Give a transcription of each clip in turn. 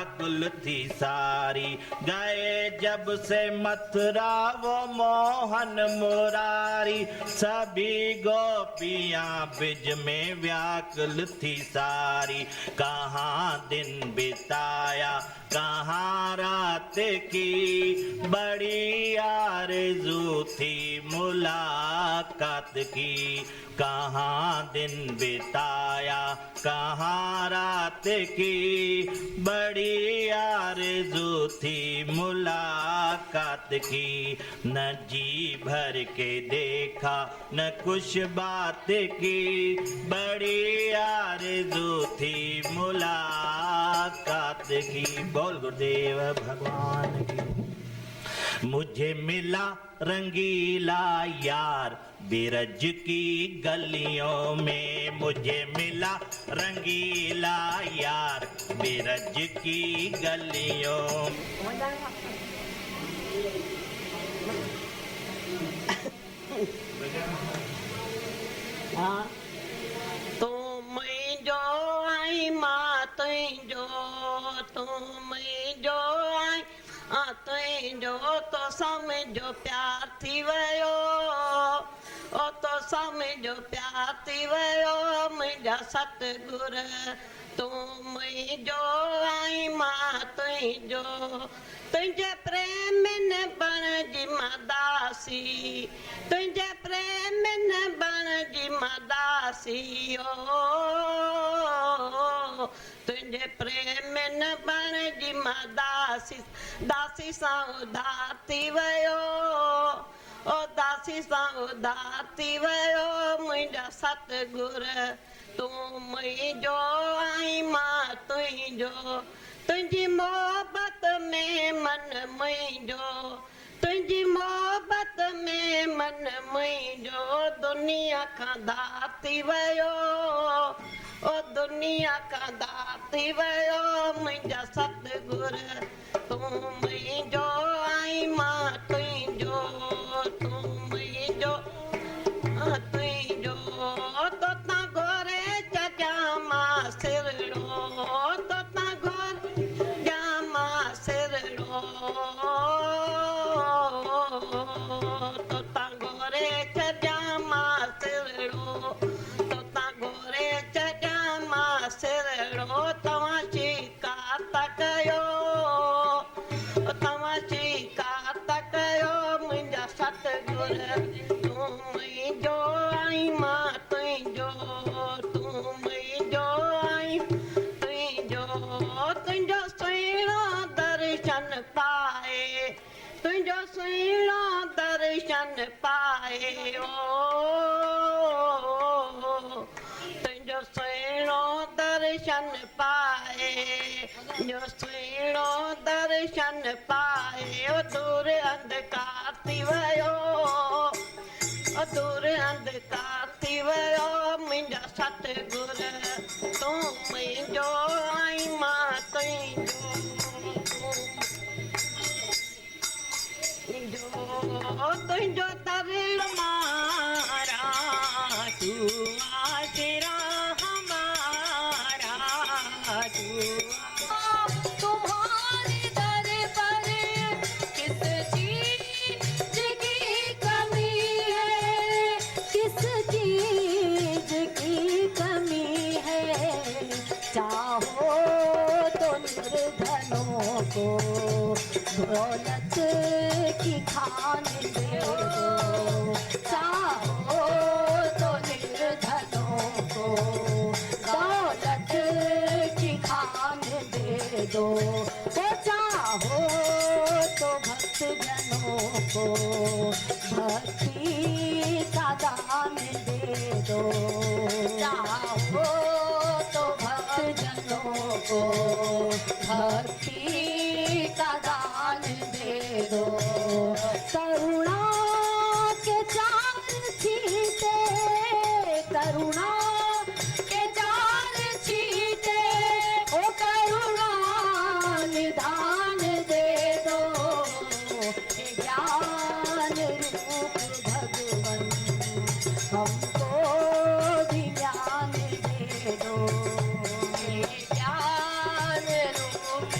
व्याकुल थी सारी। गए जब से मथुरा वो मोहन मुरारी, सभी गोपियां ब्रिज में व्याकुल थी सारी। कहाँ दिन बिताया कहाँ रात की, बड़ी आरज़ू थी मुलाकात की। कहाँ दिन बिताया कहाँ रात की, बड़ी आरज़ू थी मुलाकात की। न जी भर के देखा न कुछ बात की, बड़ी आरज़ू थी मुलाकात की। बोल गुरुदेव भगवान की। मुझे मिला रंगीला यार बिरज की गलियों में, मुझे मिला रंगीला यार बिरज की गलियों। तुम जो आई माँ तुझो, तुम जो आई तुझो तो समझो प्यार थी वयो, ओ तो समझो प्यार थी वयो मुझा सतगुर। तुम जो आई माँ तुझो, तुझे प्रेम न बण जी मदासी, तुझे प्रेम न बण जी मदासी। ओ तुझे प्रेम न बण जी मदासी, दासी सां उधार थी वयो, ओ दासी सां उधार थी वयो मुंहिंजा सतगुर। तूं मुंहिंजो आई मां तुंहिंजो, तुंहिंजी मोहबत में मन मुंहिंजो, तुंहिंजी मोहबत में मन मुंहिंजो दुनिया खां धार थी वयो, ओ दुनिया खां धार थी वयो मुंहिंजा सतगुर। तूं मुंहिंजो आई मां तुंहिंजो, तूं मुंहिंजो तुंहिंजो। तोतां घोरे चढ़िया मां सिरड़ो, तोतां घोरे चढ़िया मां सिरड़ो, तोतां घोरे चढ़िया मां सिरड़ो, तोतां घोरे चढ़िया मां सिरड़ो। तव्हां शिकार था कयो, तव्हां शिकार था कयो मुंहिंजा सतगुर। तूं मुंहिंजो आई मां तुंहिंजो, तूं मुंहिंजो आई तुंहिंजो। तुंहिंजो सुहिणो दर्शन पाए, तुंहिंजो सुहिणो दर्शन पाए, ओ तुंहिंजो सुहिणो दर्शन पाए, जो सुहिणो दर्शन पाए। ओ दूर अंधकार थी वयो, ओ दूर अंधकार थी वयो मुंहिंजा सतगुर। तूं मुंहिंजो आई मां तुंहिंजो, तुंहिंजो तविल मारा तूं आशिरा हमारा, तुम्हारे दर पर किस चीज की कमी है, किस चीज की कमी है। चाहो तो निर्धनों को दौलत की खान दे दो, चाहो तो निर्धनों को दौलत की खान दे दो। तो चाहो तो भक्त जनों को भक्ति का दान दे दो, चाहो तो भक्त जनों को भक्ति का दान दे दो। करुणा के चार छींटे, करुणा के चार छींटे, ओ करुणा निधान दे दो। हे ज्ञान रूप भगवन हमको भी ज्ञान दे दो, हे ज्ञान रूप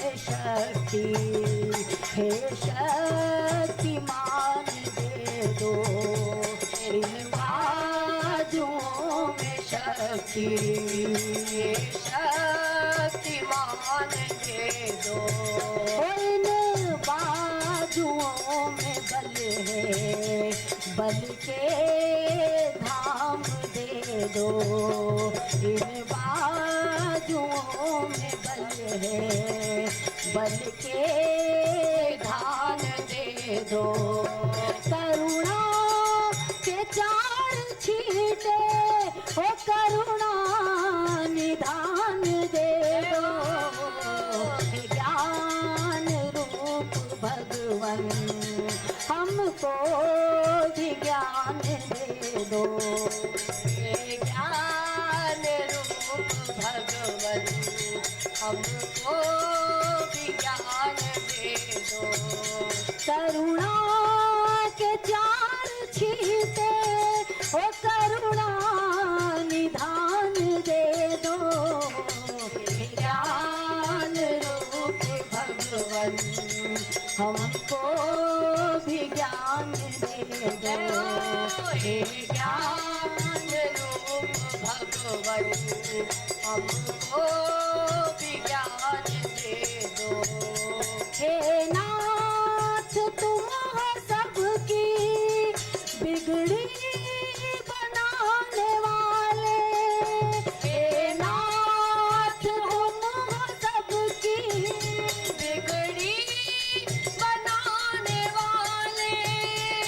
में शक्ति, हे शक्तिमान दे दो इन बाजुओं में शक्ति, हे शक्तिमान दे दो। इन बाजुओं में बल है, बल के धाम दे दो इन बाजुओं में बल है, बल के धान दे दो। करुणा के चार छींटे ओ करुणा निधान दे दो, ज्ञान रूप भगवन हमको भी ज्ञान दे दो, ज्ञान रूप भगवन हमको भी ज्ञान दे दो। करुणा के चार छींटे ओ करुणा निधान दे दो, ज्ञान रूप भगवन हमको भी ज्ञान दे दो, हे ज्ञान रूप भगवन हमको भी ज्ञान दे दो। हे नाथ तुम हो सबकी बिगड़ी बनाने वाले, हे नाथ तुम हो सबकी बिगड़ी बनाने वाले,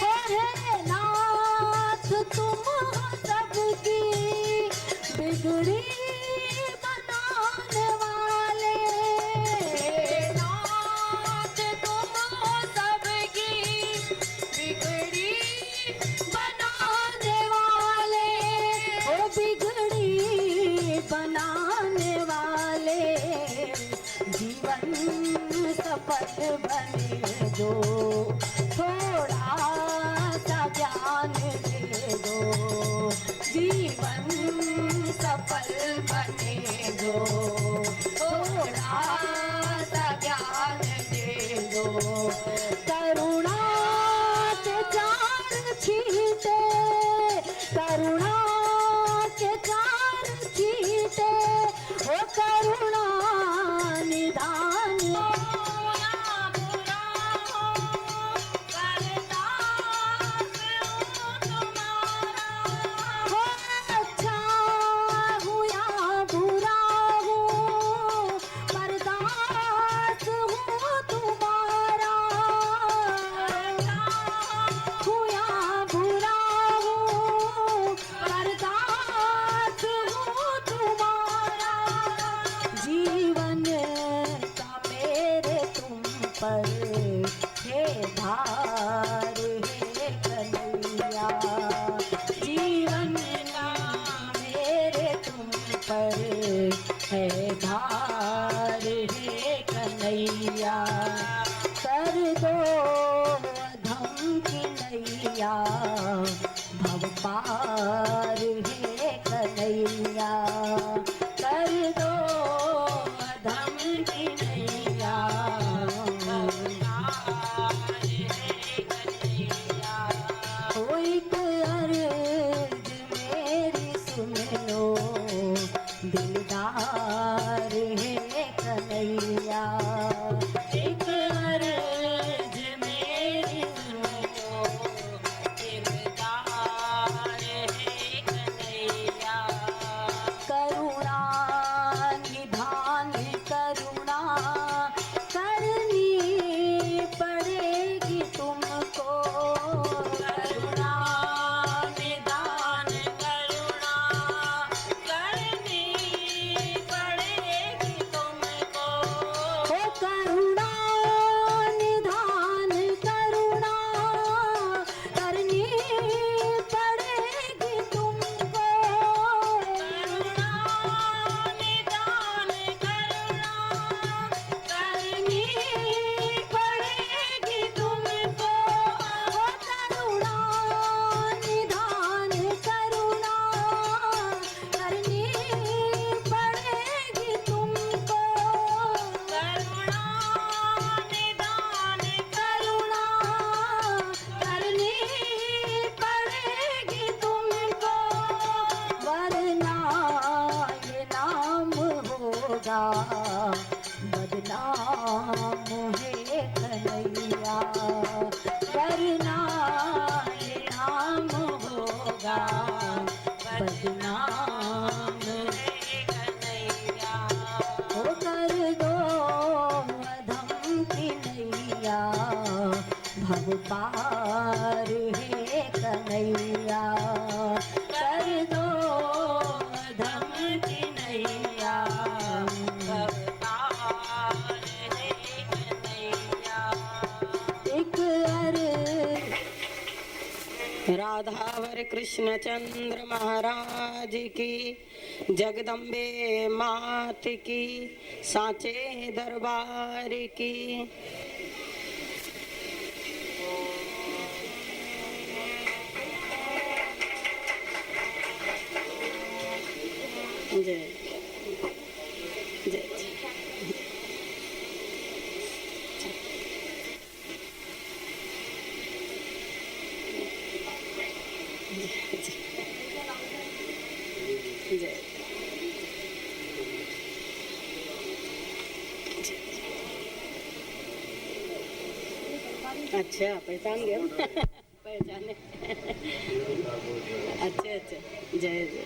हे नाथ तुम हो सबकी बिगड़ी बनाने वाले, नाथ तुम हो सबकी बिगड़ी बनाने वाले, ओ बिगड़ी बनाने वाले। जीवन सफल बने दो, थोड़ा सा ज्ञान दे दो, जीवन सफल बने दो, थोड़ा सा ज्ञान दे दो। करुणा के चार छींटे, करुणा के चार छींटे ओ करुणा निधान हो, अच्छा हूँ या बुरा हूँ बर्दाश्त हूँ तुम्हारा, हूँ या बुरा हूँ बर्दाश्त हूँ तुम्हारा। जीवन का मेरे तुम पर है भार है कन्हैया, जीवन का मेरे तुम पर है भार है कन्हैया। कर दो अधम की नैया भव पार है कन्हैया, कर दो अधम की नैया भव पार है कन्हैया। कोई अर्ज मेरी सुन लो दिलदार है कन्हैया, एक अर्ज मेरी सुन लो दिलदार है है कन्हैया, वरना ये नाम होगा बदनाम है कन्हैया। ओ कर दो अधम की नैया, भव पार है कन्हैया, कर दो अधम की नैया, भव पार है कन्हैया। एक राधावर कृष्ण चंद्र महाराज की, जगदम्बे मात की, सांचे दरबार की। जय जय जय। अच्छा पहचान गए पहचाने। अच्छा अच्छा जय जय।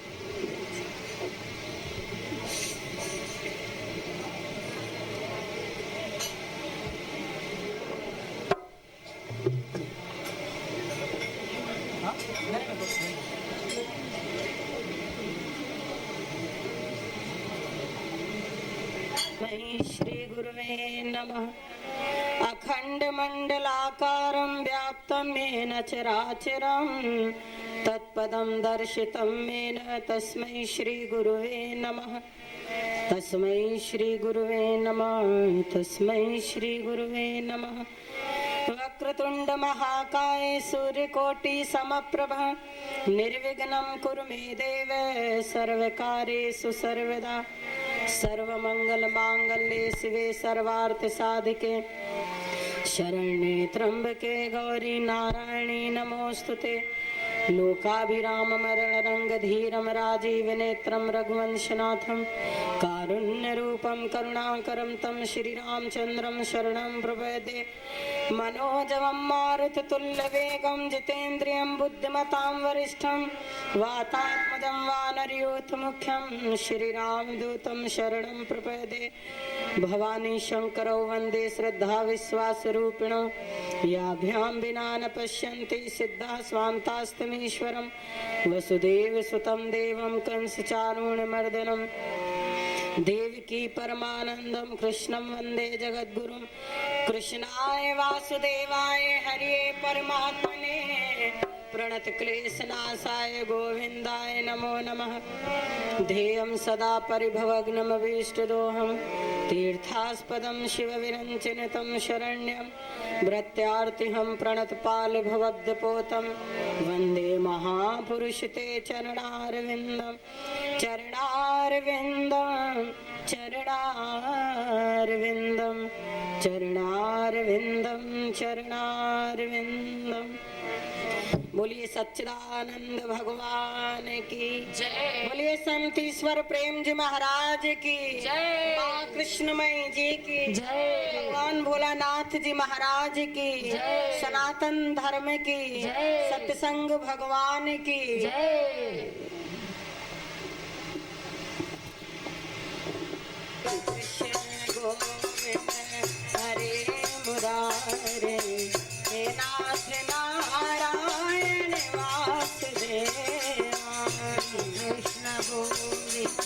श्री गुरुवे नमः। अखंड मंडलाकारं व्याप्तं येन चराचरं तत्पदं दर्शितं येन तस्मै श्री गुरुवे नमः। तस्मै श्री गुरुवे नमः। तस्मै श्री गुरुवे नमः। वक्रतुंड महाकाय सूर्यकोटि समप्रभ निर्विघ्नं कुरु मे देव सर्वकार्येषु सर्वदा। सर्वमंगल मांगल्ये शिवे सर्वार्थ साधिके शरण्ये त्र्यंबके गौरी नारायणी नमोस्तुते। लोकाभिराम मरण रंग धीरम राजीव नेत्रम रघुवंशनाथम कारुण्य रूपम करुणाकरम तम श्री रामचंद्रम शरणं प्रपद्ये। मनोजवं मारुततुल्य वेगं जितेन्द्रियं बुद्धिमतां वरिष्ठं वातात्मजं वानरयूथ मुख्यं श्री रामदूतं शरणं प्रपद्ये। भवानी शंकरौ वंदे श्रद्धा विश्वास रूपिणौ याभ्यां विना न पश्यन्ति सिद्धाः स्वान्तास्तमीश्वरं वसुदेव सुतं देवं कंसचारूणमर्दनं देवकी परमानंदं कृष्णं वंदे जगद्गुरुं। कृष्णाय वासुदेवाय हरिये परमात्मने प्रणत क्लेशनाशाय गोविंदाय नमो नमः। ध्येयं सदा परिभवग्नमभीष्टदोहं तीर्थास्पदं शिवविरञ्चिनुतं शरण्यं भृत्यार्तिहं प्रणतपाल भवद्दपोतं वन्दे महापुरुष ते चरणारविन्दं चरणारविन्दं चरणारविन्दं चरणारविन्दं चरणारविन्दं। बोलिए सच्चिदानंद भगवान की जय। बोलिए संत ईश्वर प्रेम जी महाराज की जय। माँ कृष्णमयी जी की जय। भगवान भोलानाथ जी महाराज की जय। सनातन धर्म की जय। सत्संग भगवान की जय। कृष्ण गोविंद हरे मुरारे हे नाथ नारायण वासुदेवा। कृष्ण गोविंद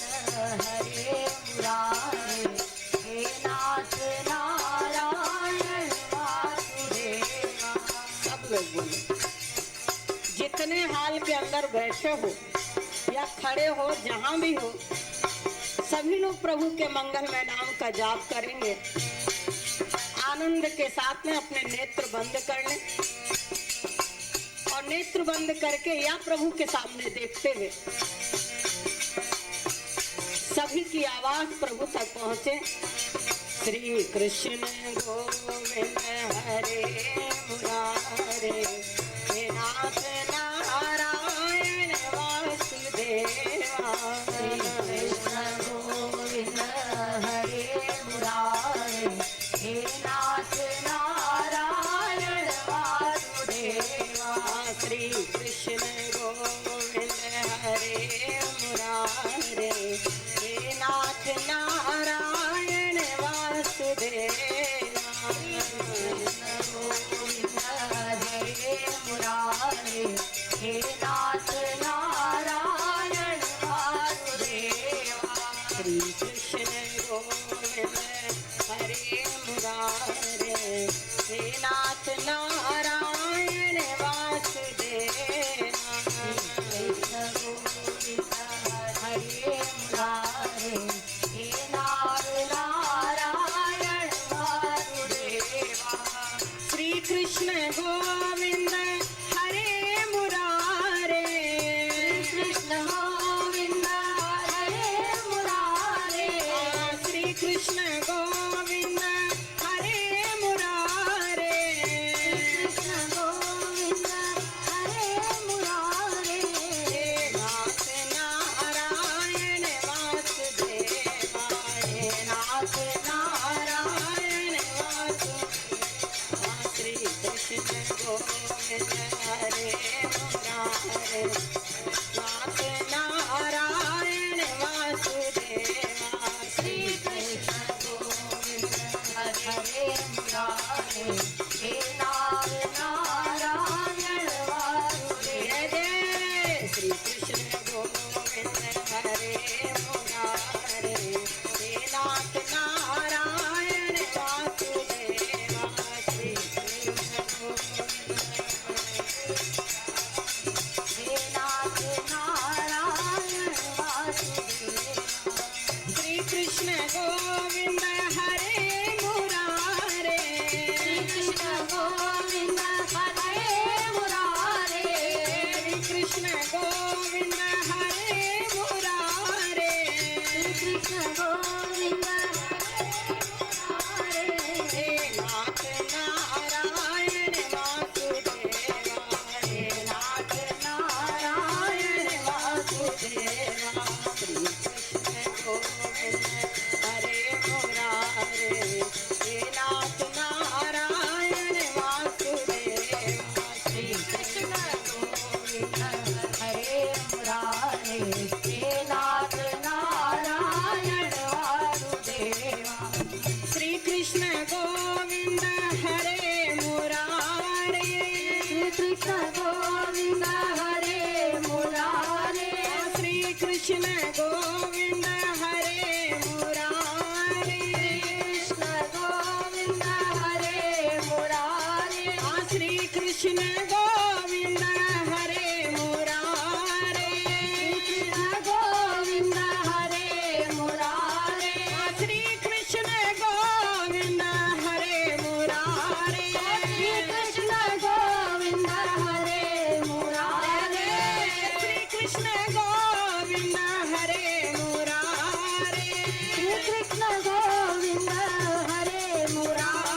हरे मुरारे हे नाथ नारायण वासुदेवा। सब लोग बोले। जितने हाल के अंदर बैठे हो या खड़े हो जहाँ भी हो सभी लोग प्रभु के मंगलमय नाम का जाप करेंगे। आनंद के साथ में अपने नेत्र बंद कर लें और नेत्र बंद करके या प्रभु के सामने देखते हुए सभी की आवाज प्रभु तक पहुंचे। श्री कृष्ण गोविंद हरे मुरारे हे नाथ नारायण वासुदेवा। कृष्ण गोविंद हरे मुरारे हे देना। गोविंद हरे मुरारे, हे नाथ नारायण वासुदेवा। श्री कृष्ण गोविंद हरे मुरारे, हे नाथ नारायण वासुदेवा। कृष्ण गोविंद हरे मुरारे, हे नाथ नारायण वासुदेवा। श्री कृष्ण गोविंद हरे मुरारे, कृष्ण गोविंद हरे मुरारे, श्री कृष्ण गोविंद हरे मुरारे। कृष्ण गोविंद हरे मुरारे। हे नाथ नारायण वासुदेवा, हे नाथ नारायण वासुदेवा। श्री कृष्ण गोविंद हरे मुरारे, नाथ नारायण वासुदेवा। श्री कृष्ण गोविंद हरे मुरारे, हे नाथ नारायण वासुदेवा। जय जय श्री कृष्ण गोविंद हरे मुरारे, हे नाथ नारायण वासुदेवा। श्री कृष्ण हे नाथ नारायण वासुदेवा। श्री कृष्ण गोविंद हरे मुरारे, श्री कृष्ण गोविंद हरे मुरारे, श्री कृष्ण गोविंद हरे मुरारे। श्री कृष्ण गोविंद हरे हे नाथ नारायण वासुदेवा, हे नाथ नारायण वासुदेवा। श्री कृष्ण गोविंद हरे मुरारे, हे नाथ नारायण वासुदेवा। श्री कृष्ण गोविंद हरे मुरारे, हे नाथ नारायण वासुदेवा। श्री कृष्ण गोविंद हरे मुरारे, श्री कृष्ण गोविंद हरे मुरारे, श्री कृष्ण गोविंद हरे मुरारे। कृष्ण गोविंद हरे मुरारे, श्री कृष्ण गोविंद हरे मुरारे, कृष्ण गोविंद हरे मुरारे, श्री कृष्ण गोविंद हरे मुरारे। श्री कृष्ण गोविंद हरे मुरारे, श्री कृष्ण गोविंद हरे मुरारे, श्री कृष्ण गोविंद हरे मुरारे,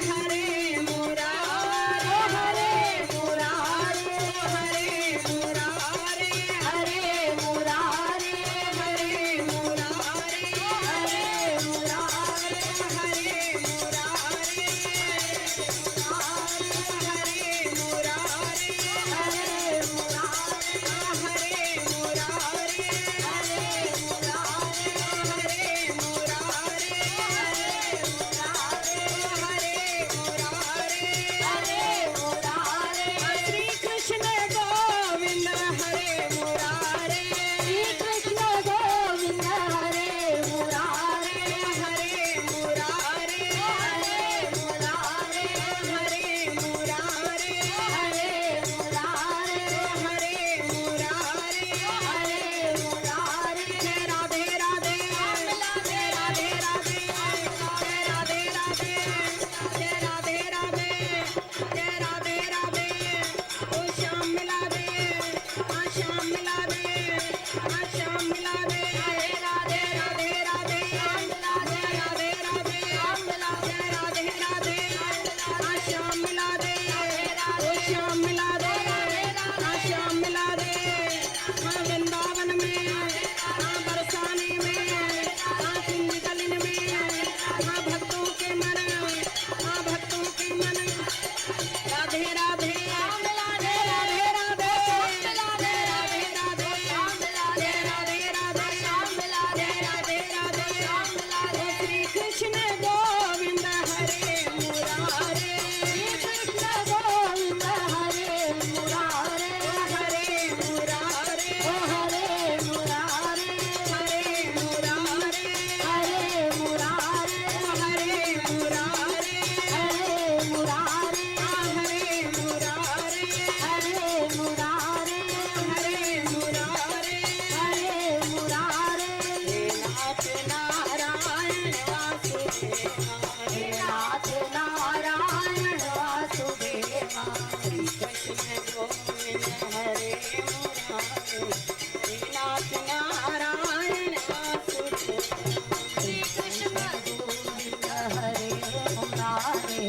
हरे मुरारे, हरे मुरारे, हरे मुरारे, हरे मुरारे, हरे मुरारे, हरे मुरारे। हरे मुरारे।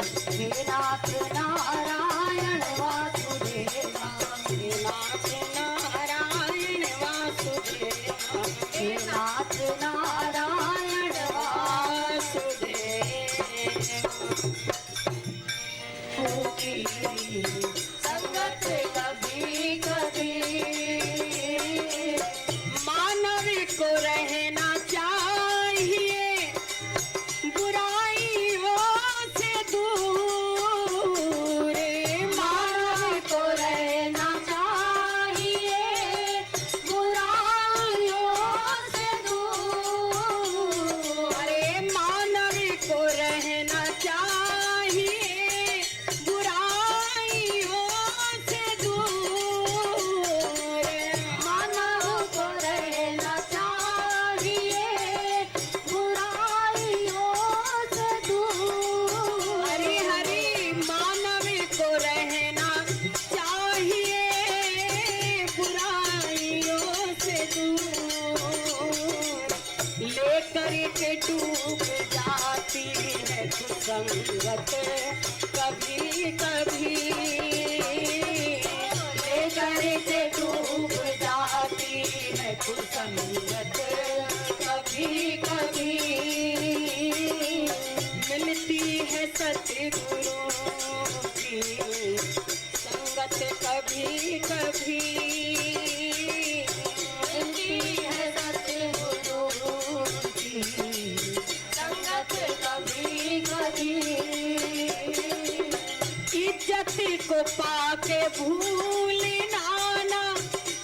हे नाथ नारायण वासुदेवा हे नाथ नारायण वासुदेवा हे नाथ नारायण संगत कभी कभी मानव को रहना चाहिए बुराइयों से दूर मानव को रहना चाहिए बुराइयों से दूर अरे मानव को रहना चाहिए बुराइयों से दूर मानव को रहना चाहिए बुराइयों से दूर हरि हरि मानव को रहना चाहिए बुराइयों से दूर लेकर के डूब जाती है कुसंगत कभी कभी लेकर के डूब जाती है कुसंगत कभी कभी मिलती है सतगुरु की संगत कभी कभी मिलती है सतगुरु की संगत कभी कभी इज्जत को पाके भूलना ना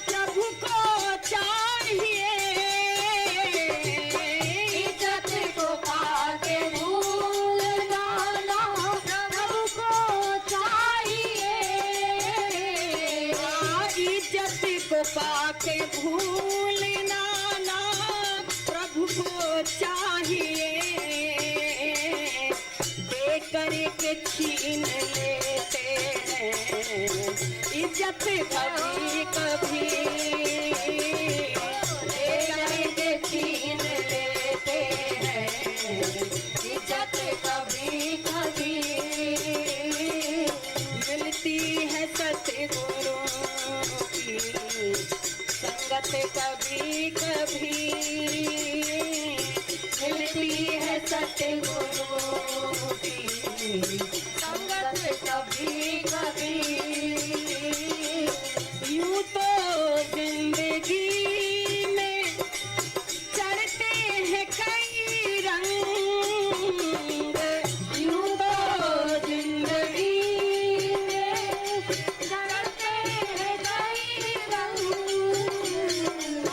प्रभु को चाहिए इज्जत को पाके भूलना ना प्रभु को चाहिए इज्जत को पाके भूलना ना प्रभु को चाहिए देकर के छीन लेते हैं इज्जत कभी कभी लेकर के छीन लेते हैं इज्जत कभी कभी मिलती है सतगुरु की संगत कभी कभी मिलती है सतगुरु की संगत कभी कभी यूं तो जिंदगी में चढ़ते हैं कई रंग यूं तो जिंदगी में चढ़ते हैं कई रंग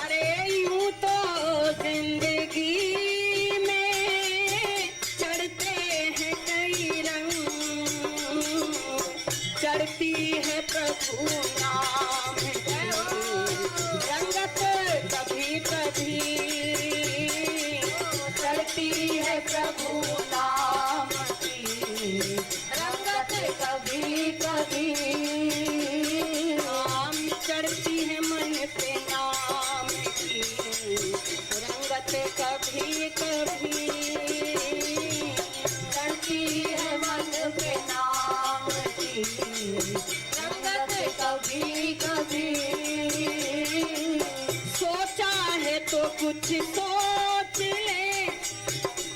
अरे यूं तो जिंदगी में चढ़ते हैं कई रंग चढ़ती है प्रभु नाम की रंगत कभी कभी चढ़ती है प्रभु नाम की रंगत कभी कभी नाम चढ़ती है मन पे नाम की रंगत कभी कभी चढ़ती है मन पे नाम की रंगत कभी कभी सोचा है तो कुछ सोच ले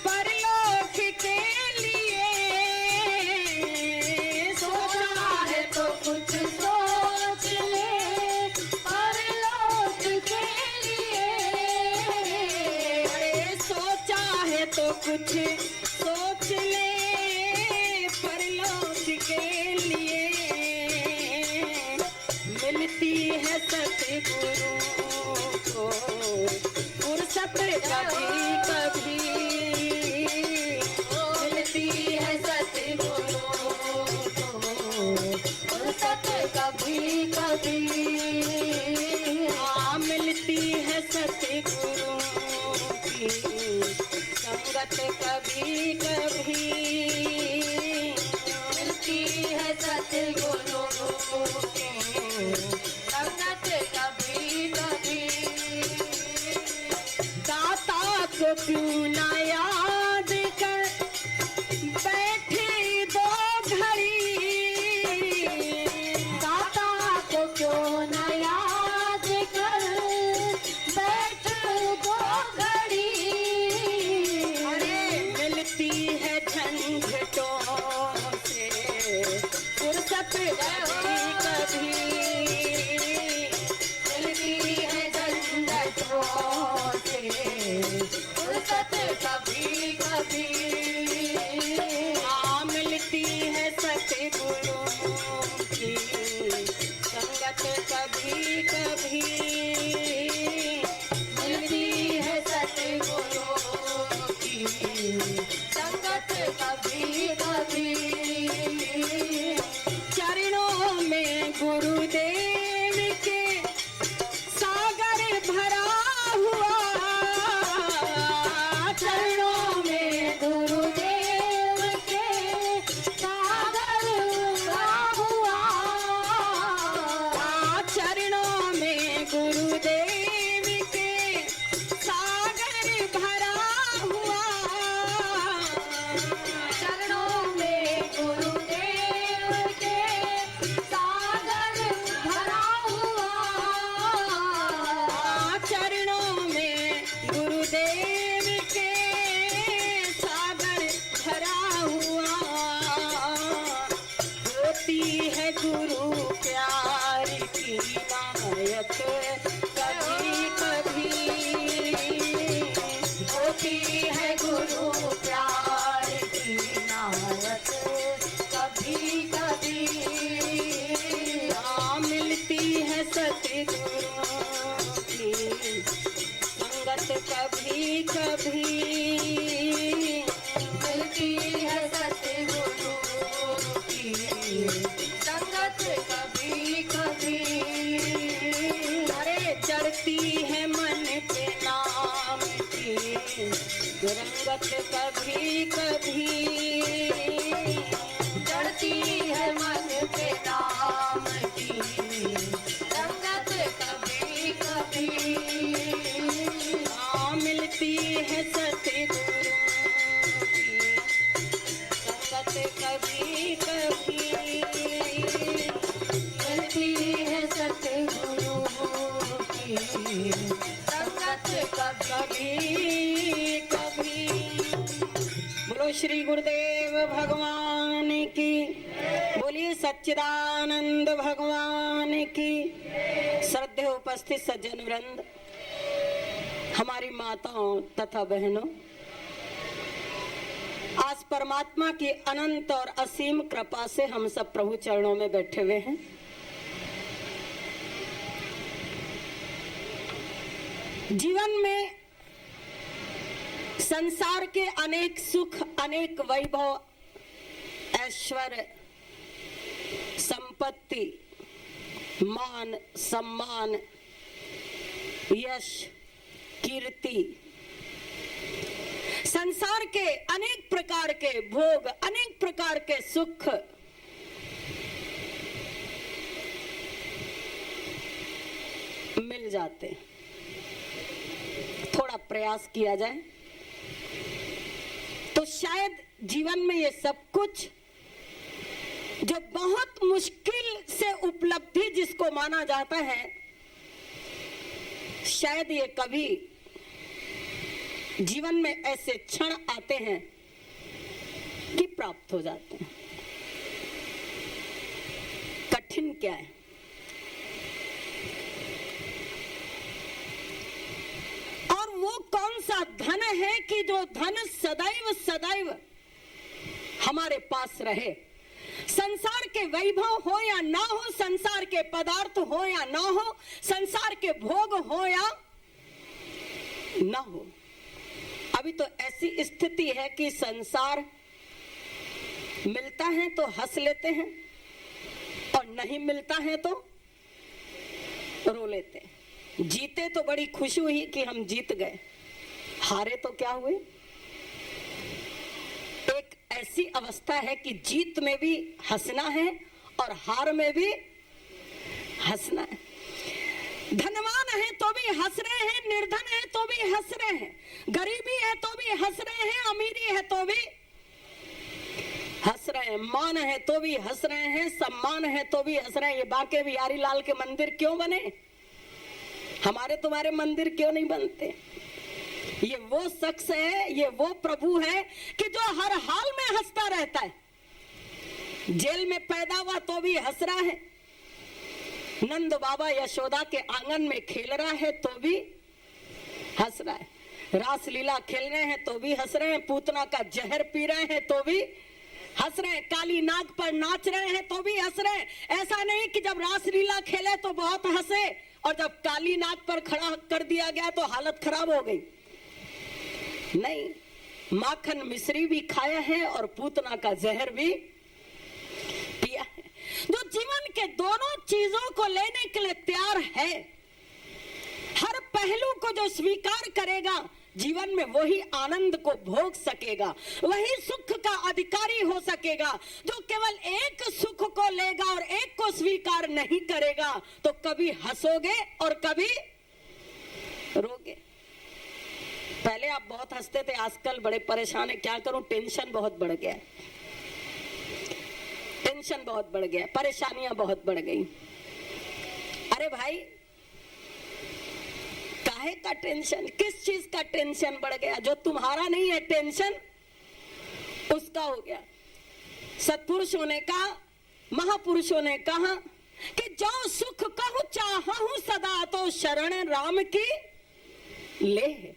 परलोक के लिए सोचा है तो कुछ सोच ले परलोक के लिए अरे सोचा है तो कुछ सोच ले परलोक के लिए मिलती है सतगुरु को फुर्सत कभी कभी मिलती है सतगुरु को फुर्सत कभी कभी हाँ मिलती है सतगुरु की संगत कभी कभी मिलती है सतगुरु की संगत कभी कभी दाता को क्यों ना याद कर बैठे दो कभी मिलती है सतगुरु की संगत कभी कभी। अरे चढ़ती है मन के नाम की रंगत कभी कभी। चढ़ती है मन के नाम की रंगत कभी कभी। हाँ मिलती है सतगुरु की संगत कभी कभी। मिलती है सतगुरु की संगत कभी कभी बोलो श्री गुरुदेव भगवान की। बोलिए सच्चिदानंद भगवान की। श्रद्धेय उपस्थित सज्जन वृंद, हमारी माताओं तथा बहनों, आज परमात्मा की अनंत और असीम कृपा से हम सब प्रभु चरणों में बैठे हुए हैं। जीवन में संसार के अनेक सुख, अनेक वैभव, ऐश्वर्य, संपत्ति, मान सम्मान, यश, कीर्ति, संसार के अनेक प्रकार के भोग, अनेक प्रकार के सुख मिल जाते हैं। थोड़ा प्रयास किया जाए तो शायद जीवन में ये सब कुछ जो बहुत मुश्किल से उपलब्धि जिसको माना जाता है, शायद ये कभी जीवन में ऐसे क्षण आते हैं कि प्राप्त हो जाते हैं। कठिन क्या है? और वो कौन सा धन है कि जो धन सदैव सदैव हमारे पास रहे? संसार के वैभव हो या ना हो, संसार के पदार्थ हो या ना हो, संसार के भोग हो या ना हो, अभी तो ऐसी स्थिति है कि संसार मिलता है तो हंस लेते हैं और नहीं मिलता है तो रो लेते हैं। जीते तो बड़ी खुशी हुई कि हम जीत गए, हारे तो क्या हुए? एक ऐसी अवस्था है कि जीत में भी हंसना है और हार में भी हंसना है। धनवान है तो भी हंस रहे हैं, निर्धन है तो भी हंस रहे हैं, गरीबी है तो भी हंस रहे हैं, अमीरी है तो भी हंस रहे हैं, मान है तो भी हंस रहे हैं, सम्मान है तो भी हंस रहे हैं। ये बांके बिहारी लाल के मंदिर क्यों बने? हमारे तुम्हारे मंदिर क्यों नहीं बनते? ये वो शख्स है, ये वो प्रभु है कि जो हर हाल में हंसता रहता है। जेल में पैदा हुआ तो भी हंस रहा है, नंद बाबा यशोदा के आंगन में खेल रहा है तो भी हंस रहा है, रासलीला खेल रहे हैं तो भी हंस रहे हैं, पूतना का जहर पी रहे हैं तो भी हंस रहे हैं, काली नाग पर नाच रहे हैं तो भी हंस रहे हैं। ऐसा नहीं कि जब रासलीला खेले तो बहुत हंसे और जब काली नाग पर खड़ा कर दिया गया तो हालत खराब हो गई। नहीं, माखन मिश्री भी खाया है और पूतना का जहर भी पिया है। जो जीवन के दोनों चीजों को लेने के लिए तैयार है, हर पहलू को जो स्वीकार करेगा, जीवन में वही आनंद को भोग सकेगा, वही सुख का अधिकारी हो सकेगा। जो केवल एक सुख को लेगा और एक को स्वीकार नहीं करेगा तो कभी हंसोगे और कभी रोगे। पहले आप बहुत हंसते थे, आजकल बड़े परेशान है। क्या करूं, टेंशन बहुत बढ़ गया है, टेंशन बहुत बढ़ गया, परेशानियां बहुत बढ़ गई। अरे भाई, काहे का टेंशन? किस चीज का टेंशन बढ़ गया? जो तुम्हारा नहीं है टेंशन उसका हो गया। सत्पुरुषों ने कहा, महापुरुषों ने कहा कि जो सुख कहूं चाहूं सदा तो शरण राम की ले।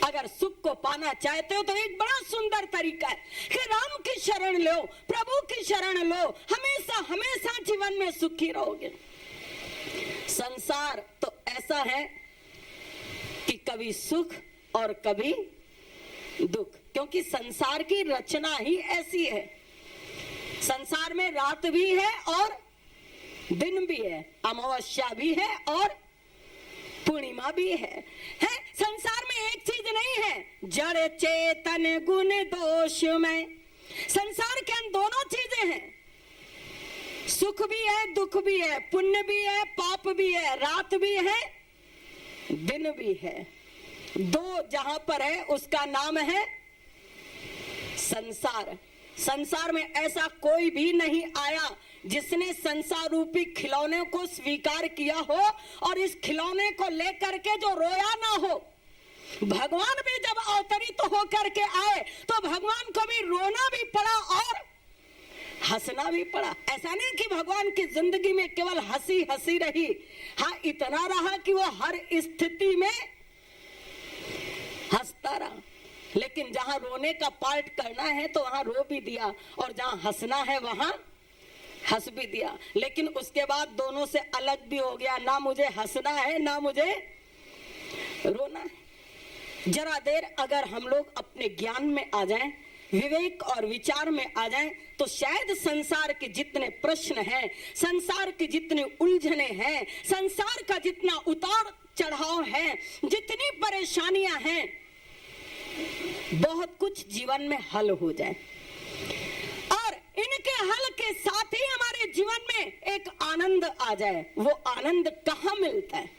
अगर सुख को पाना चाहते हो तो एक बड़ा सुंदर तरीका है कि राम की शरण लो, प्रभु की शरण लो, हमेशा हमेशा जीवन में सुखी रहोगे। संसार तो ऐसा है कि कभी सुख और कभी दुख, क्योंकि संसार की रचना ही ऐसी है। संसार में रात भी है और दिन भी है, अमावस्या भी है और पूर्णिमा भी है। संसार में एक चीज नहीं है, जड़ चेतन गुण दोष में। संसार के अंदर दोनों चीजें हैं, सुख भी है, दुख भी है, पुण्य भी है, पाप भी है, रात भी है, दिन भी है। दो जहां पर है उसका नाम है संसार। संसार में ऐसा कोई भी नहीं आया जिसने संसार रूपी खिलौने को स्वीकार किया हो और इस खिलौने को लेकर के जो रोया ना हो। भगवान भी जब अवतरित होकर के आए तो भगवान को भी रोना भी पड़ा और हंसना भी पड़ा। ऐसा नहीं कि भगवान की जिंदगी में केवल हंसी हंसी रही, हाँ इतना रहा कि वो हर स्थिति में हंसता रहा। लेकिन जहां रोने का पार्ट करना है तो वहां रो भी दिया और जहां हंसना है वहां हंस भी दिया। लेकिन उसके बाद दोनों से अलग भी हो गया, ना मुझे हंसना है ना मुझे रोना है। जरा देर अगर हम लोग अपने ज्ञान में आ जाएं, विवेक और विचार में आ जाएं, तो शायद संसार के जितने प्रश्न हैं, संसार की जितनी उलझने हैं, संसार का जितना उतार चढ़ाव है, जितनी परेशानियां हैं, बहुत कुछ जीवन में हल हो जाए। और इनके हल के साथ ही हमारे जीवन में एक आनंद आ जाए। वो आनंद कहाँ मिलता है?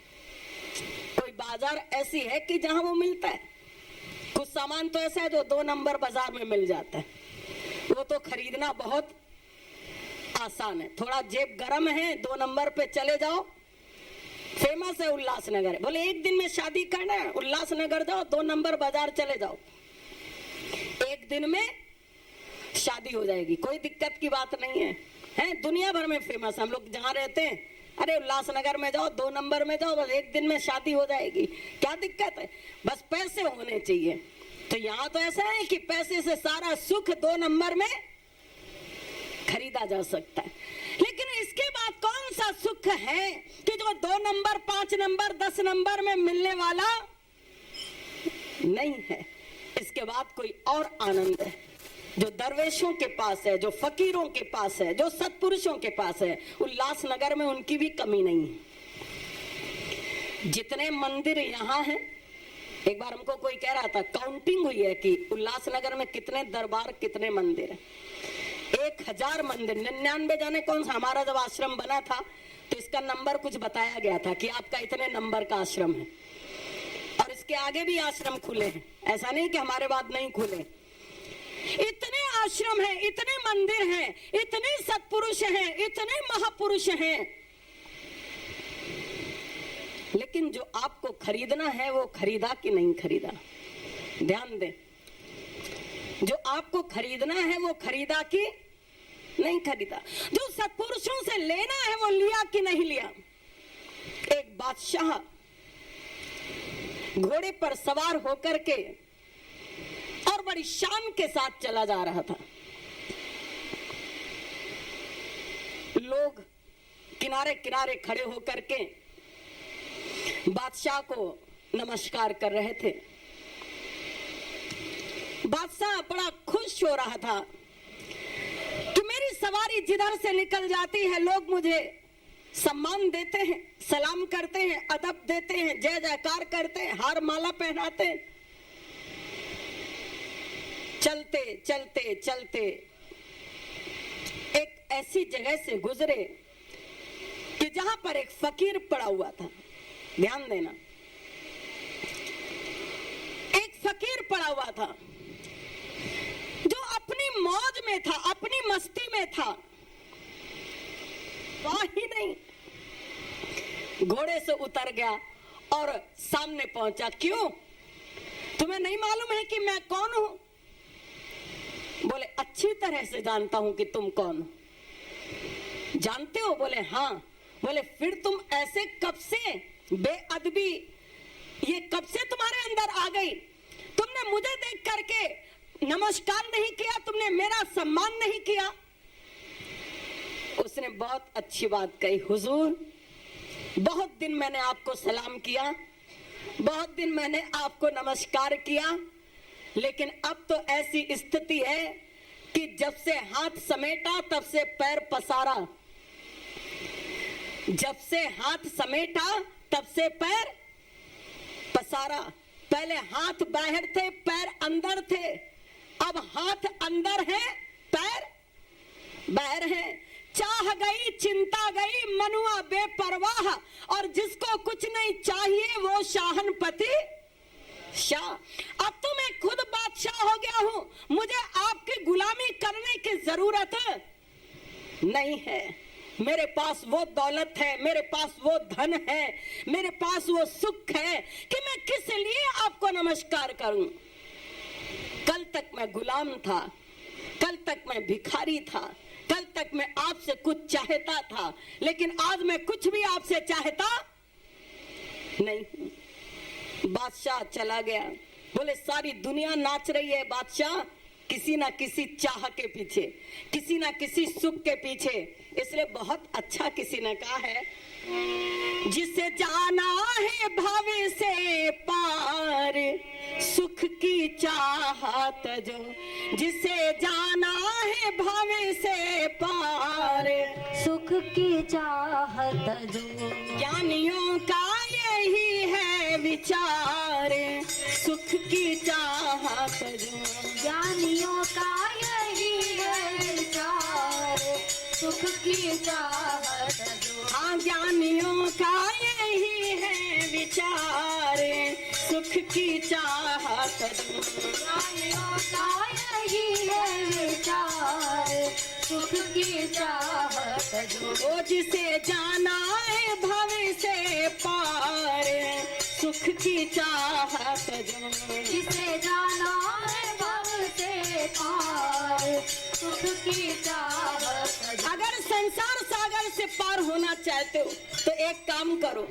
कोई बाजार ऐसी है कि जहां वो मिलता है। कुछ सामान तो ऐसा है जो 2 नंबर बाजार में मिल जाता है, वो तो खरीदना बहुत आसान है। थोड़ा जेब गरम है, 2 नंबर पे चले जाओ, फेमस है उल्लासनगर, बोले एक दिन में शादी करना है, उल्लासनगर जाओ, 2 नंबर बाजार चले जाओ, एक दिन में शादी हो जाएगी, कोई दिक्कत की बात नहीं है। हैं दुनिया भर में फेमस, हम लोग जहाँ रहते हैं, अरे उल्लासनगर में जाओ, 2 नंबर में जाओ, बस एक दिन में शादी हो जाएगी, क्या दिक्कत है? बस पैसे होने चाहिए। तो यहाँ तो ऐसा है कि पैसे से सारा सुख 2 नंबर में खरीदा जा सकता है। लेकिन इसके बाद कौन सा सुख है कि जो 2 नंबर, 5 नंबर, 10 नंबर में मिलने वाला नहीं है? इसके बाद कोई और आनंद है जो दरवेशों के पास है, जो फकीरों के पास है, जो सत्पुरुषों के पास है। उल्लासनगर में उनकी भी कमी नहीं है। जितने मंदिर यहाँ हैं, एक बार हमको कोई कह रहा था, काउंटिंग हुई है कि उल्लासनगर में कितने दरबार, कितने मंदिर है। 1000 मंदिर, 99 जाने कौन सा। हमारा जब आश्रम बना था तो इसका नंबर कुछ बताया गया था कि आपका इतने नंबर का आश्रम है, और इसके आगे भी आश्रम खुले हैं, ऐसा नहीं कि हमारे बाद नहीं खुले। इतने आश्रम हैं, इतने मंदिर हैं, इतने सत्पुरुष हैं, इतने महापुरुष हैं, लेकिन जो आपको खरीदना है वो खरीदा कि नहीं खरीदा? ध्यान दें, जो आपको खरीदना है वो खरीदा कि नहीं खरीदा? जो सत्पुरुषों से लेना है वो लिया कि नहीं लिया? एक बादशाह घोड़े पर सवार होकर के और बड़ी शान के साथ चला जा रहा था। लोग किनारे किनारे खड़े होकर के बादशाह को नमस्कार कर रहे थे। बादशाह बड़ा खुश हो रहा था कि मेरी सवारी जिधर से निकल जाती है लोग मुझे सम्मान देते हैं, सलाम करते हैं, अदब देते हैं, जय जयकार करते हैं, हार माला पहनाते हैं। चलते चलते चलते एक ऐसी जगह से गुजरे कि जहां पर एक फकीर पड़ा हुआ था। ध्यान देना, एक फकीर पड़ा हुआ था जो अपनी मौज में था, अपनी मस्ती में था। ही नहीं, घोड़े से उतर गया और सामने पहुंचा। क्यों? तुम्हें नहीं मालूम है कि मैं कौन हूं? बोले अच्छी तरह से जानता हूं कि तुम कौन हो। जानते हो? बोले हाँ। बोले फिर तुम ऐसे कब से बेअदबी ये कब से तुम्हारे अंदर आ गई? तुमने मुझे देख करके नमस्कार नहीं किया, तुमने मेरा सम्मान नहीं किया। उसने बहुत अच्छी बात कही, हुजूर बहुत दिन मैंने आपको सलाम किया, बहुत दिन मैंने आपको नमस्कार किया, लेकिन अब तो ऐसी स्थिति है कि जब से हाथ समेटा तब से पैर पसारा, जब से हाथ समेटा तब से पैर पसारा। पहले हाथ बाहर थे, पैर अंदर थे, अब हाथ अंदर है, पैर बाहर है। चाह गई, चिंता गई, मनुआ बेपरवाह, और जिसको कुछ नहीं चाहिए वो शाहनपति शाह। अब तो मैं खुद बादशाह हो गया हूं, मुझे आपकी गुलामी करने की जरूरत नहीं है। मेरे पास वो दौलत है, मेरे पास वो धन है, मेरे पास वो सुख है कि मैं किस लिए आपको नमस्कार करूं। कल तक मैं गुलाम था, कल तक मैं भिखारी था, कल तक मैं आपसे कुछ चाहता था, लेकिन आज मैं कुछ भी आपसे चाहता नहीं हूं। बादशाह चला गया, बोले सारी दुनिया नाच रही है बादशाह किसी ना किसी चाह के पीछे, किसी ना किसी सुख के पीछे। इसलिए बहुत अच्छा किसी ने कहा है, जिसे जाना है भव से पार सुख की चाहत जो, जिसे जाना है भव से पार सुख की चाहत जो, ज्ञानियों का यही है विचार सुख की चाहत जो, ज्ञानियों का यही है विचार सुख की चाहत जो। हाँ, ज्ञानियों का यही है विचार सुख की चाहत जो, ज्ञानियों का यही है विचार सुख की चाहत जो। वो जिसे जाना है भव से पार सुख की चाहत जो, जिसे जाना है भव से पार सुख की चाहत जो। अगर संसार सागर से पार होना चाहते हो तो एक काम करो,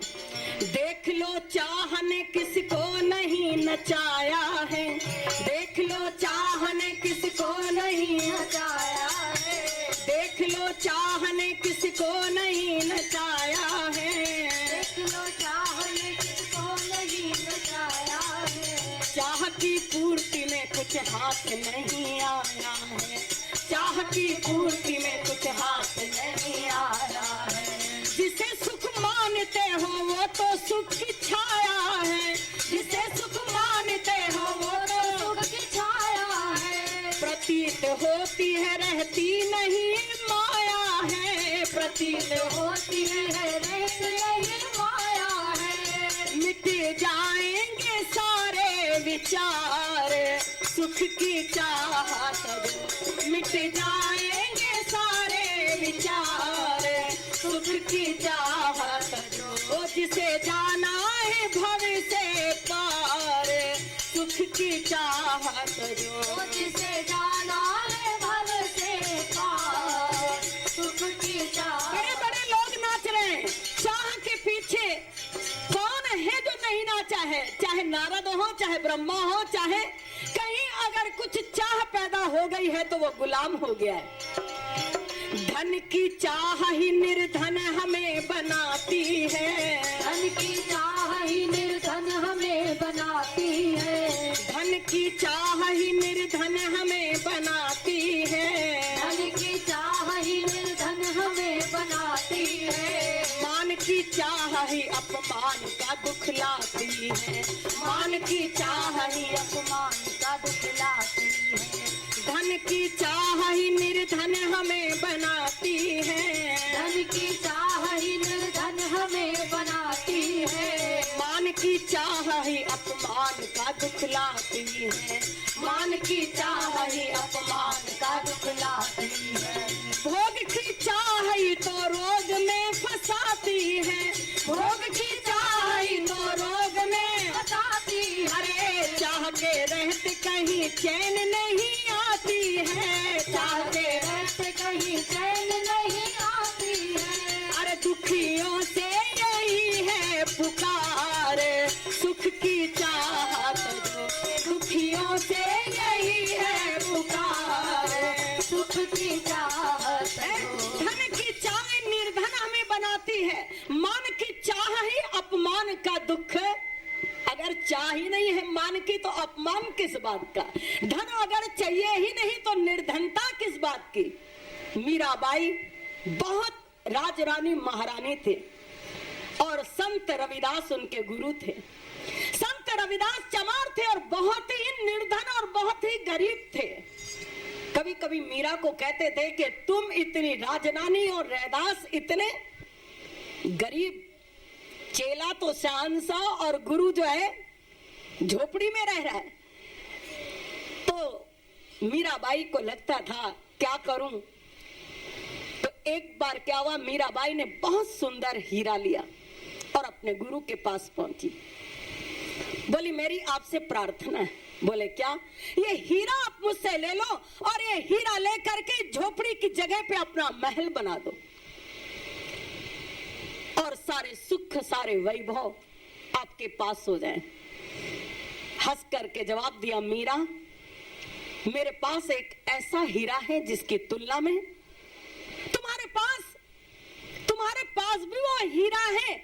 देख लो चाह ने किसको नहीं नचाया है, देख लो चाह ने किसको नहीं नचाया है, देख लो चाह ने किसको नहीं नचाया है, देख लो चाह ने किसको नहीं नचाया है। चाह की पूर्ति में कुछ हाथ नहीं आया है, चाह की पूर्ति में कुछ हाथ नहीं आया है। जिसे सुख मानते हो वो तो सुख की छाया है, जिसे सुख मानते हो वो तो सुख की छाया है, प्रतीत होती है रहती नहीं माया है, प्रतीत होती है रहती नहीं माया है। मिट जाएंगे सारे विचार सुख की चाहत जो, मिट जाएंगे सारे विचार सुख की चाहत जो। वो जिसे जाना है भव से पार सुख की चाहत जो, जिसे जाना है भव से पार सुख की चाहत। बड़े बड़े लोग नाच रहे हैं, चाह के पीछे कौन है जो नहीं नाचा है? चाहे नारद हो, चाहे ब्रह्मा हो, चाहे कहीं अगर कुछ चाह पैदा हो गई है तो वो गुलाम हो गया है। धन की चाह ही निर्धन हमें बनाती है, धन की चाह ही निर्धन हमें बनाती है, धन की चाह ही निर्धन हमें बनाती है, धन की चाह ही निर्धन हमें बनाती है। मान की चाह ही अपमान का दुख लाती है, मान की चाह ही अपमान का दुख लाती है, धन की चाह ही निर्धन हमें बनाती है, धन की चाह ही निर्धन हमें बनाती है। मान की चाह ही अपमान का दुख लाती है, मान की चाह ही अपमान का दुख लाती है। भोग की चाह ही तो रोग में फंसाती है, भोग की चाह ही तो रोग में बताती है, अरे चाह के रहते कहीं चैन नहीं आती है, चाह के रहते कहीं चैन नहीं आती है। अरे दुखियों से यही है पुकार सुख की चाहत जो, दुखियों से यही है पुकार सुख की चाहत जो। धन की चाह निर्धन हमें बनाती है, मान की चाह ही अपमान का दुख अगर चाह ही नहीं है मान की तो अपमान किस बात का। धन अगर चाहिए ही नहीं तो निर्धनता किस बात की। मीराबाई बहुत राजरानी महारानी थे और संत रविदास उनके गुरु थे। संत रविदास चमार थे और बहुत ही निर्धन और बहुत ही गरीब थे। कभी कभी मीरा को कहते थे कि तुम इतनी राजरानी और रैदास इतने गरीब, चेला तो शहंशाह और गुरु जो है झोपड़ी में रह रहा है। तो मीराबाई को लगता था क्या करूं। तो एक बार क्या हुआ, मीराबाई ने बहुत सुंदर हीरा लिया और अपने गुरु के पास पहुंची। बोली मेरी आपसे प्रार्थना है। बोले क्या? ये हीरा आप मुझसे ले लो और ये हीरा लेकर के झोपड़ी की जगह पे अपना महल बना दो और सारे सुख सारे वैभव आपके पास हो जाए। हंस करके जवाब दिया मीरा, मेरे पास एक ऐसा हीरा है जिसकी तुलना में तुम्हारे पास भी वो हीरा है,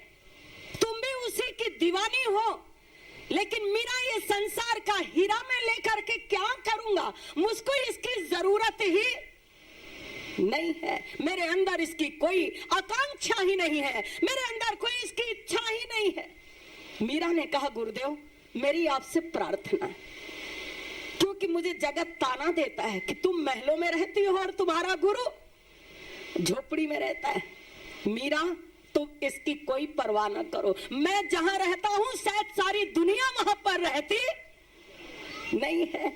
तुम भी उसी की दीवानी हो। लेकिन मीरा ये संसार का हीरा मैं लेकर के क्या करूंगा, मुझको इसकी जरूरत ही नहीं है, मेरे अंदर इसकी कोई आकांक्षा ही नहीं है, मेरे अंदर कोई इसकी इच्छा ही नहीं है। मीरा ने कहा गुरुदेव मेरी आपसे प्रार्थना है, क्योंकि मुझे जगत ताना देता है कि तुम महलों में रहती हो और तुम्हारा गुरु झोपड़ी में रहता है। मीरा तुम इसकी कोई परवाह न करो, मैं जहां रहता हूं शायद सारी दुनिया वहां पर रहती नहीं है,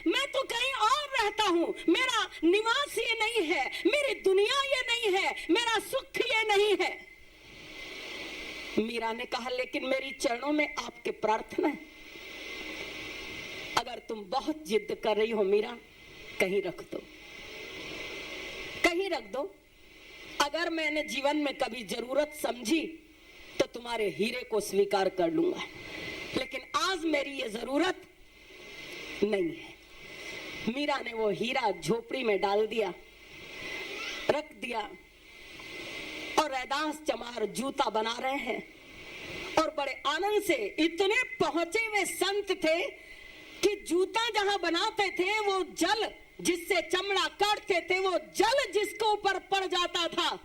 मैं तो कहीं और रहता हूं, मेरा निवास ये नहीं है, मेरी दुनिया ये नहीं है, मेरा सुख ये नहीं है। मीरा ने कहा लेकिन मेरी चरणों में आपके प्रार्थना है, अगर तुम बहुत जिद कर रही हो मीरा कहीं रख दो, कहीं रख दो। अगर मैंने जीवन में कभी जरूरत समझी तो तुम्हारे हीरे को स्वीकार कर लूंगा, लेकिन आज मेरी ये जरूरत नहीं है। मीरा ने वो हीरा झोपड़ी में डाल दिया, रख दिया और रैदास चमार जूता बना रहे हैं और बड़े आनंद से इतने पहुंचे हुए संत थे कि जूता जहां बनाते थे वो जल जिससे चमड़ा काटते थे, वो जल जिसको ऊपर पड़ जाता था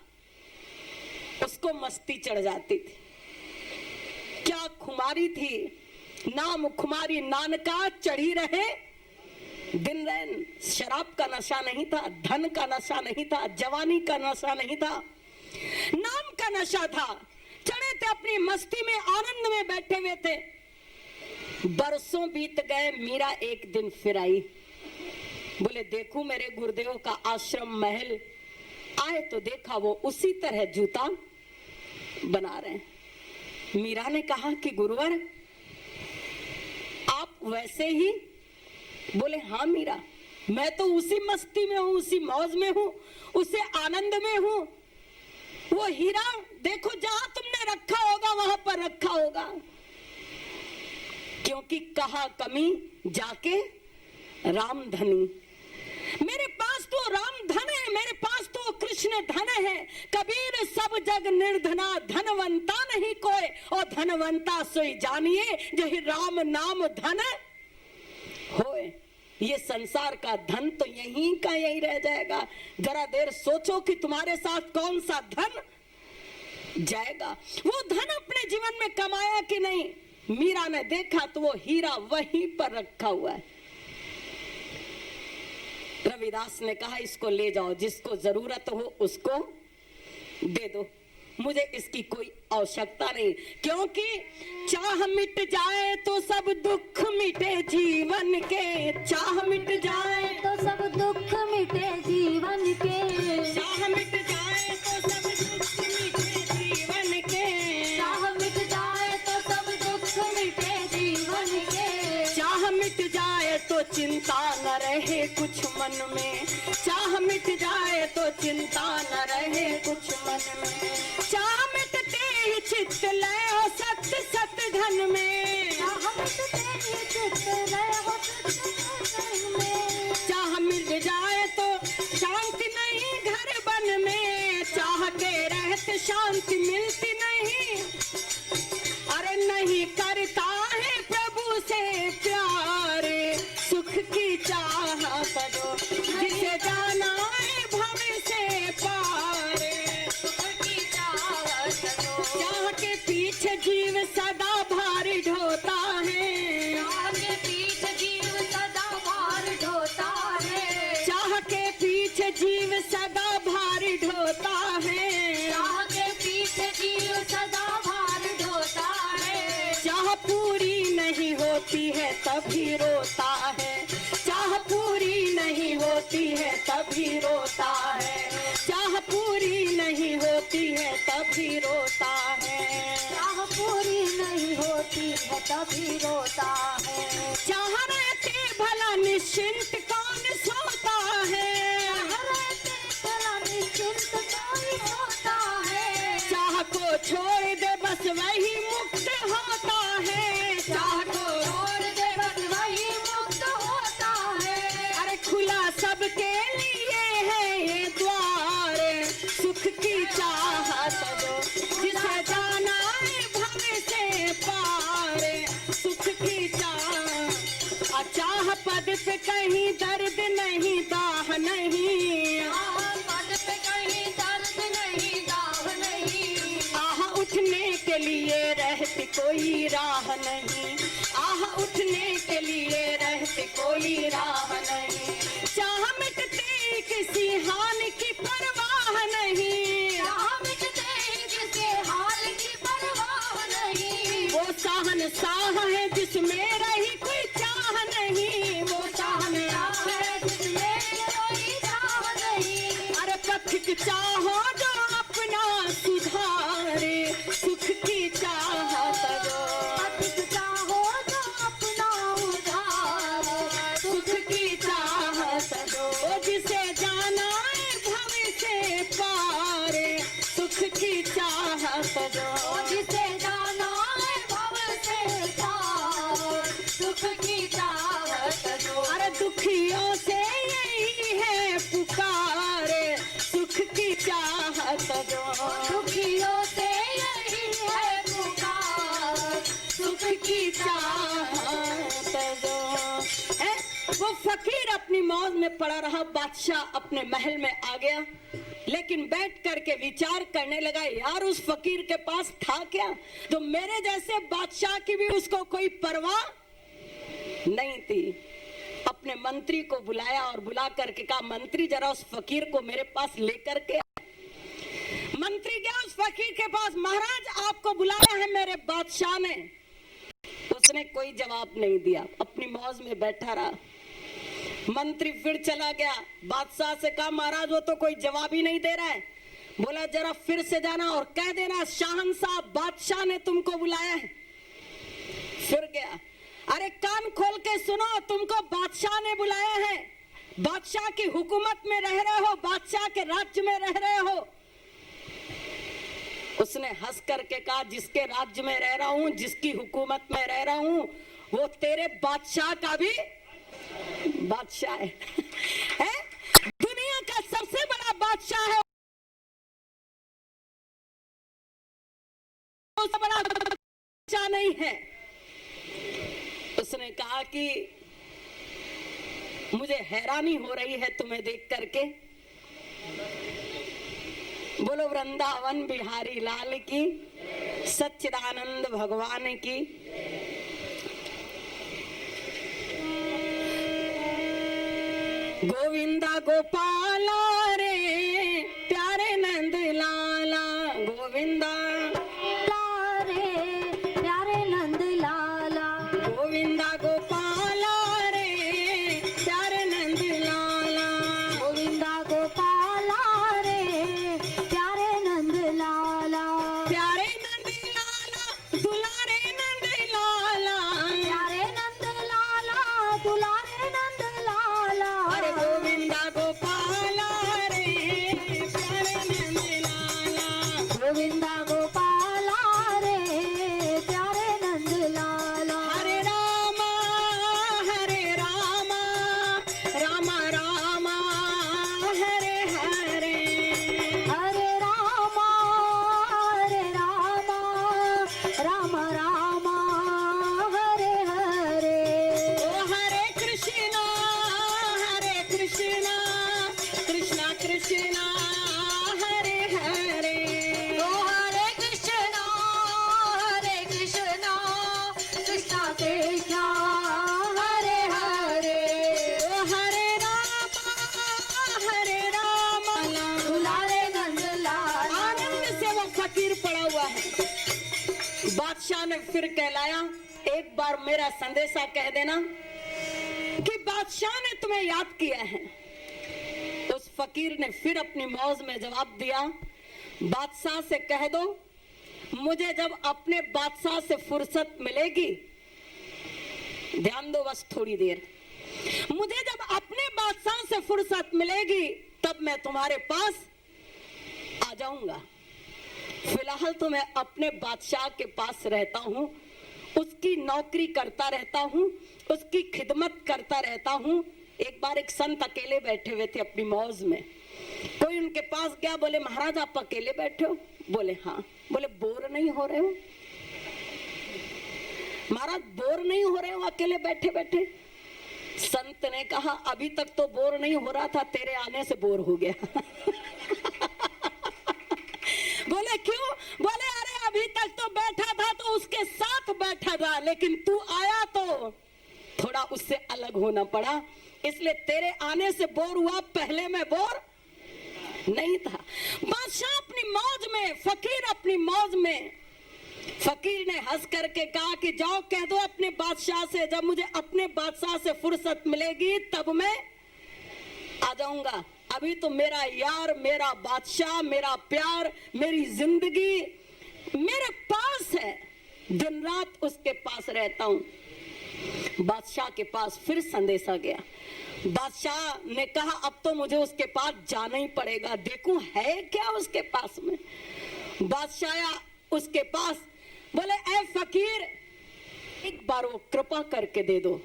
उसको मस्ती चढ़ जाती थी। क्या खुमारी थी, नाम खुमारी नानका चढ़ी रहे दिन रैन। शराब का नशा नहीं था, धन का नशा नहीं था, जवानी का नशा नहीं था, नाम का नशा था। चढ़े थे अपनी मस्ती में, आनंद में बैठे हुए थे। बरसों बीत गए, मीरा एक दिन फिर आई। बोले देखूं मेरे गुरुदेव का आश्रम महल। आए तो देखा वो उसी तरह जूता बना रहे हैं। मीरा ने कहा कि गुरुवर आप वैसे ही? बोले हाँ मीरा, मैं तो उसी मस्ती में हूं, उसी मौज में हूं, उसी आनंद में हूं। वो हीरा देखो जहां तुमने रखा होगा वहां पर रखा होगा, क्योंकि कहा कमी जाके रामधनी। मेरे पास तो राम धन है, मेरे पास तो कृष्ण धन है। कबीर सब जग निर्धना, धनवंता नहीं कोई, और धनवंता सोई जानिए जही राम नाम धन होए। ये संसार का धन तो यहीं का यहीं रह जाएगा। जरा देर सोचो कि तुम्हारे साथ कौन सा धन जाएगा। वो धन अपने जीवन में कमाया कि नहीं? मीरा ने देखा तो वो हीरा वहीं पर रखा हुआ है। रविदास ने कहा इसको ले जाओ, जिसको जरूरत हो उसको दे दो, मुझे इसकी कोई आवश्यकता नहीं। क्योंकि चाह मिट जाए तो सब दुख मिटे जीवन के, चाह मिट जाए तो सब दुख मिटे जीवन के, चाह मिट जाए तो सब दुख मिटे जीवन के, चाह मिट जाए तो सब दुख मिटे जीवन के, चाह मिट जाए तो चिंता न रहे कुछ मन में, चाह मिट जाए तो चिंता न रहे कुछ मन में, चाह मिटते ही चित्त लय हो सत सत धन में, चाह मिटते ही चित्त लय हो सत धन में, चाह मिट जाए तो शांति नहीं घर बन में, चाह के रहते शांति मिलती नहीं, अरे नहीं करता सदा भार ढोता है, चाह के पीछे जीव सदा भार ढोता है। चाह पूरी नहीं होती है तभी रोता है, चाह पूरी नहीं होती है तभी रोता है, चाह पूरी नहीं होती है तभी रोता है, चाह पूरी नहीं होती है तभी रोता है। चाह रहते भला निश्चिंत कौन सोता है, रहते भला निश्चिंत कोई सोता है। चाह को छोड़ दे बस वही मुक्त होता है, चाह को छोड़ दे बस वही मुक्त होता है। अरे खुला सबके लिए है ये द्वार, सुख की चाहत दो जिसे जाना है भव से पार, सुख की चाह पद पे कहीं दर्द नहीं दाह नहीं, पद पे कहीं दर्द नहीं दाव नहीं। आह उठने के लिए रहती कोई राह नहीं, आह उठने के लिए रहती कोई राह नहीं, चाह मिटते किसी हाल की परवाह नहीं, चाह मिटते किसी हाल की परवाह नहीं। वो साहन है जिसमें रही कोई चाह नहीं, वो चाह है जिसमें कोई चाह नहीं। अरे पथिक चाहो जो अपना सुधारे, सुख की चाहत दो पथिक चाहो जो अपना उधार, सुख की चाहत दो जिसे जाना है भव से पार, सुख की चाहत दो जिसे जाना है भव से पार, सुख की चाहत दो। अरे दुखियों से यही है पुकार, सुख की चाहत दो दुखियों से यही है पुकार, सुख की चाहत दो। है? वो फकीर अपनी मौज में पड़ा रहा, बादशाह अपने महल में आ गया, लेकिन बैठ करके विचार करने लगा, यार उस फकीर के पास था क्या, तो मेरे जैसे बादशाह की भी उसको कोई परवाह नहीं थी। अपने मंत्री को बुलाया और बुला करके कहा, मंत्री जरा उस फकीर को मेरे पास लेकर के। मंत्री गया उस फकीर के पास, महाराज आपको बुलाया है मेरे बादशाह ने। उसने कोई जवाब नहीं दिया, अपनी मौज में बैठा रहा। मंत्री फिर चला गया, बादशाह से कहा, महाराज वो तो कोई जवाब ही नहीं दे रहा है। बोला जरा फिर से जाना और कह देना शाहनशाह बादशाह ने तुमको बुलाया है। फिर गया, अरे कान खोल के सुनो, तुमको बादशाह ने बुलाया है, बादशाह की हुकूमत में रह रहे हो, बादशाह के राज्य में रह रहे हो। उसने हंस करके कहा, जिसके राज्य में रह रहा हूं, जिसकी हुकूमत में रह रहा हूं, वो तेरे बादशाह का भी बादशाह है, है? दुनिया का सबसे बड़ा बादशाह है, उससे बड़ा बादशाह नहीं है। उसने कहा कि मुझे हैरानी हो रही है तुम्हें देख करके। बोलो वृंदावन बिहारी लाल की, सच्चिदानंद भगवान की। गोविंदा गोपाला रे प्यारे नंद लाला, गोविंदा रे प्यारे नंद लाला, गोविंदा गोपाला रे प्यारे नंद लाला, गोविंदा गोपाला रे प्यारे नंद लाला, प्यारे नंद लाला दुलारे नंद लाला, प्यारे नंद लाला दुलारे नंद लाला। अरे गोविंदा गोपाला बादशाह ने फिर कहलाया, एक बार मेरा संदेशा कह देना कि बादशाह ने तुम्हें याद किया है। उस फकीर ने फिर अपनी मौज में जवाब दिया, बादशाह से कह दो मुझे जब अपने बादशाह से फुर्सत मिलेगी, ध्यान दो बस थोड़ी देर, मुझे जब अपने बादशाह से फुर्सत मिलेगी तब मैं तुम्हारे पास आ जाऊंगा। फिलहाल तो मैं अपने बादशाह के पास रहता हूं, उसकी नौकरी करता रहता हूं, उसकी खिदमत करता रहता हूं। एक बार एक संत अकेले बैठे हुए थे अपनी मौज में, कोई उनके पास गया, बोले महाराज आप अकेले बैठे हो? बोले हाँ। बोले बोर नहीं हो रहे हो? महाराज बोर नहीं हो रहे हो अकेले बैठे बैठे? संत ने कहा अभी तक तो बोर नहीं हो रहा था, तेरे आने से बोर हो गया। बोले क्यों? बोले अरे अभी तक तो बैठा था तो उसके साथ बैठा था, लेकिन तू आया तो थोड़ा उससे अलग होना पड़ा, इसलिए तेरे आने से बोर हुआ, पहले मैं बोर नहीं था। बादशाह अपनी मौज में, फकीर अपनी मौज में। फकीर ने हंस करके कहा कि जाओ कह दो अपने बादशाह से, जब मुझे अपने बादशाह से फुर्सत मिलेगी तब मैं आ जाऊंगा। अभी तो मेरा यार, मेरा बादशाह, मेरा प्यार, मेरी जिंदगी मेरे पास है, दिन रात उसके पास रहता हूं। बादशाह के पास फिर संदेशा गया। बादशाह ने कहा अब तो मुझे उसके पास जाना ही पड़ेगा, देखूं है क्या उसके पास में। बादशाह उसके पास, बोले ऐ फकीर एक बार वो कृपा करके दे दो।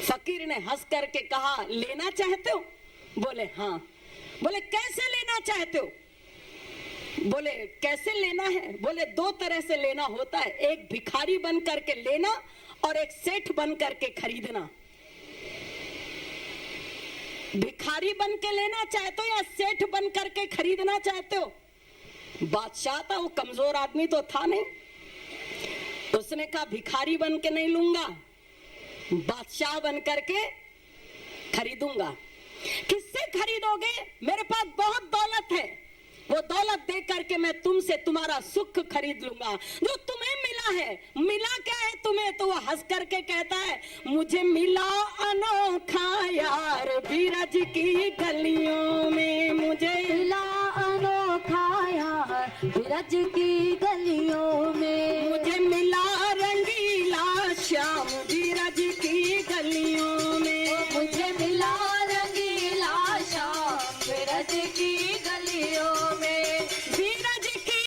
फकीर ने हंस करके कहा लेना चाहते हो? बोले हाँ। बोले कैसे लेना चाहते हो? बोले कैसे लेना है? बोले दो तरह से लेना होता है, एक भिखारी बन करके लेना और एक सेठ बन करके खरीदना। भिखारी बन के लेना चाहते हो या सेठ बन करके खरीदना चाहते हो? बादशाह था, वो कमजोर आदमी तो था नहीं, उसने कहा भिखारी बन के नहीं लूंगा, बादशाह बन करके खरीदूंगा। किससे खरीदोगे? मेरे पास बहुत दौलत है, वो दौलत दे करके मैं तुमसे तुम्हारा सुख खरीद लूंगा। जो तुम्हें मिला है, मिला क्या है तुम्हें? तो वो हंस करके कहता है मुझे मिला अनोखा यार बीरज की गलियों में, मुझे मिला अनोखा यार बिरज की गलियों में, मुझे मिला रंगीला श्याम बीरज की गलियों में, मुझे मिला रंगीला श्याम बिरज की